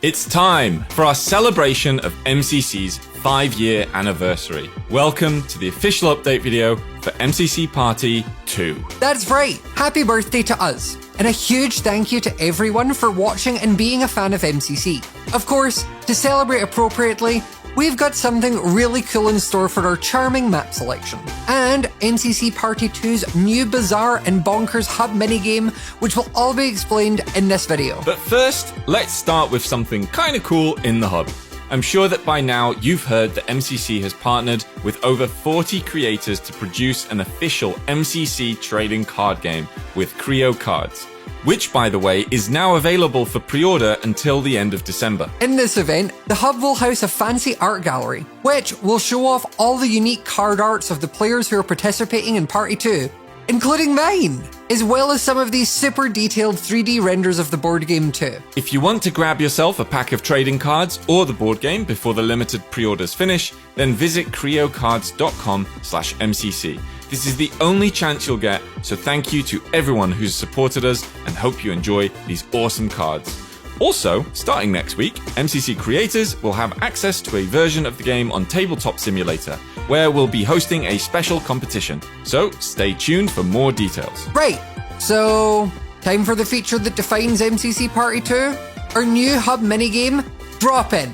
It's time for our celebration of MCC's 5-year anniversary. Welcome to the official update video for MCC Party 2. That's right, happy birthday to us. And a huge thank you to everyone for watching and being a fan of MCC. Of course, to celebrate appropriately, we've got something really cool in store for our charming map selection. And MCC Party 2's new bizarre and bonkers hub minigame, which will all be explained in this video. But first, let's start with something kinda cool in the hub. I'm sure that by now you've heard that MCC has partnered with over 40 creators to produce an official MCC trading card game with Creo Cards, which, by the way, is now available for pre-order until the end of December. In this event, the hub will house a fancy art gallery, which will show off all the unique card arts of the players who are participating in Party 2, including mine, as well as some of these super detailed 3D renders of the board game too. If you want to grab yourself a pack of trading cards or the board game before the limited pre-orders finish, then visit creocards.com/MCC. This is the only chance you'll get, so thank you to everyone who's supported us and hope you enjoy these awesome cards. Also, starting next week, MCC creators will have access to a version of the game on Tabletop Simulator, where we'll be hosting a special competition. So stay tuned for more details. Right, so time for the feature that defines MCC Party 2, our new hub minigame, Drop In.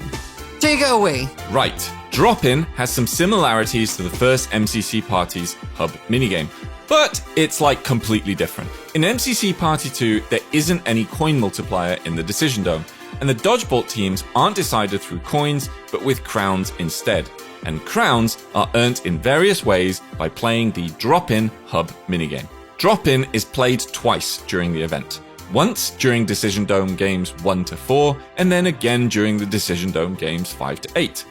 Take it away. Right, Drop In has some similarities to the first MCC Party's hub minigame, but it's like completely different. In MCC Party 2, there isn't any coin multiplier in the Decision Dome, and the Dodgeball teams aren't decided through coins, but with crowns instead. And crowns are earned in various ways by playing the Drop-In hub minigame. Drop-In is played twice during the event. Once during Decision Dome games 1 to 4, and then again during the Decision Dome games 5 to 8.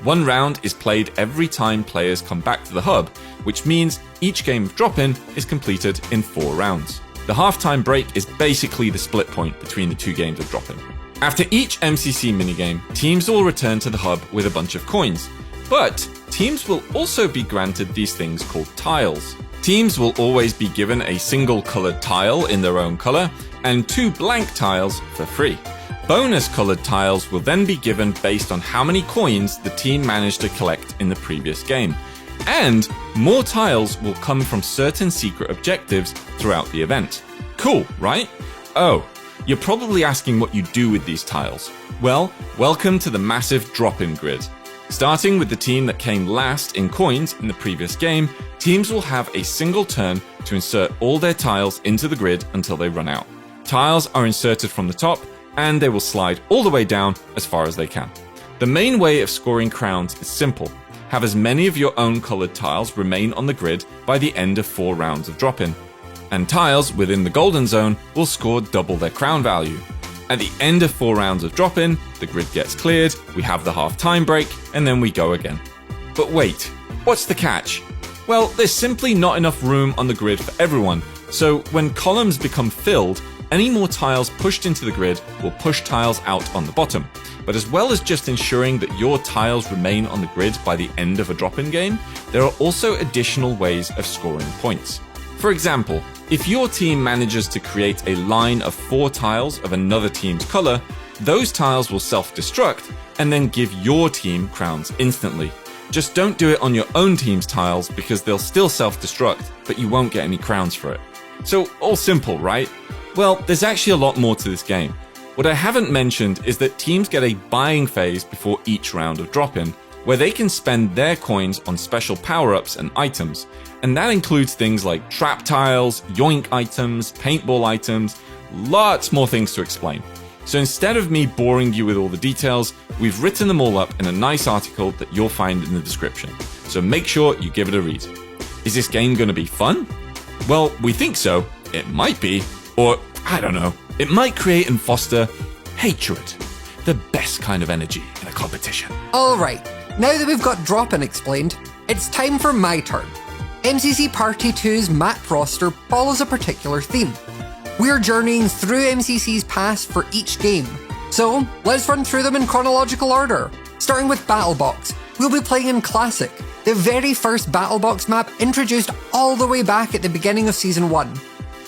One round is played every time players come back to the hub, which means each game of Drop-In is completed in 4 rounds. The halftime break is basically the split point between the 2 games of Drop-In. After each MCC minigame, teams will return to the hub with a bunch of coins, but teams will also be granted these things called tiles. Teams will always be given a single colored tile in their own color and 2 blank tiles for free. Bonus colored tiles will then be given based on how many coins the team managed to collect in the previous game. And more tiles will come from certain secret objectives throughout the event. Cool, right? Oh, you're probably asking what you do with these tiles. Well, welcome to the massive drop-in grid. Starting with the team that came last in coins in the previous game, teams will have a single turn to insert all their tiles into the grid until they run out. Tiles are inserted from the top, and they will slide all the way down as far as they can. The main way of scoring crowns is simple. Have as many of your own colored tiles remain on the grid by the end of 4 rounds of drop-in. And tiles within the golden zone will score double their crown value. At the end of 4 rounds of drop-in, the grid gets cleared, we have the half-time break, and then we go again. But wait, what's the catch? Well, there's simply not enough room on the grid for everyone, so when columns become filled, any more tiles pushed into the grid will push tiles out on the bottom. But as well as just ensuring that your tiles remain on the grid by the end of a drop-in game, there are also additional ways of scoring points. For example, if your team manages to create a line of 4 tiles of another team's color, those tiles will self-destruct and then give your team crowns instantly. Just don't do it on your own team's tiles because they'll still self-destruct, but you won't get any crowns for it. So all simple, right? Well, there's actually a lot more to this game. What I haven't mentioned is that teams get a buying phase before each round of drop-in, where they can spend their coins on special power-ups and items, and that includes things like trap tiles, yoink items, paintball items, lots more things to explain. So instead of me boring you with all the details, we've written them all up in a nice article that you'll find in the description. So make sure you give it a read. Is this game going to be fun? Well, we think so. It might be. Or, I don't know, it might create and foster hatred. The best kind of energy in a competition. Alright, now that we've got Drop-In explained, it's time for my turn. MCC Party 2's map roster follows a particular theme. We're journeying through MCC's past for each game. So, let's run through them in chronological order. Starting with Battlebox, we'll be playing in Classic, the very first Battlebox map introduced all the way back at the beginning of Season 1.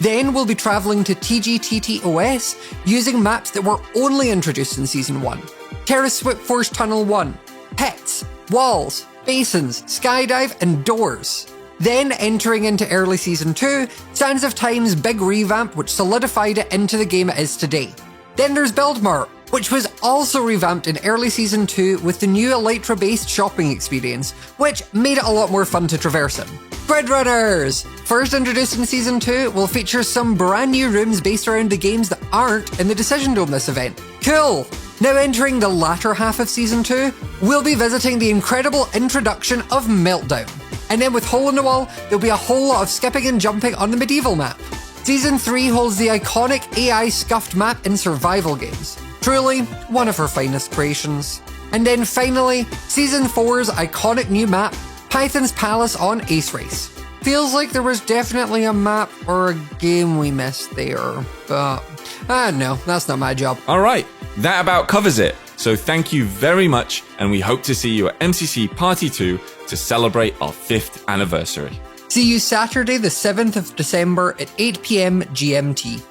Then we'll be travelling to TGTTOS using maps that were only introduced in Season 1. Terra Swip Force Tunnel 1, pits, walls, basins, skydive, and doors. Then entering into early Season 2, Sands of Time's big revamp which solidified it into the game it is today. Then there's Buildmart, which was also revamped in early Season 2 with the new Elytra-based shopping experience, which made it a lot more fun to traverse in. Gridrunners! First introduced in Season 2, will feature some brand new rooms based around the games that aren't in the Decision Dome this event. Cool! Now entering the latter half of Season 2, we'll be visiting the incredible introduction of Meltdown. And then with Hole in the Wall, there'll be a whole lot of skipping and jumping on the medieval map. Season 3 holds the iconic AI scuffed map in survival games. Truly, one of her finest creations. And then finally, Season 4's iconic new map, Python's Palace on Ace Race. Feels like there was definitely a map or a game we missed there, but no, that's not my job. All right, that about covers it. So thank you very much, and we hope to see you at MCC Party 2 to celebrate our 5th anniversary. See you Saturday the 7th of December at 8 PM GMT.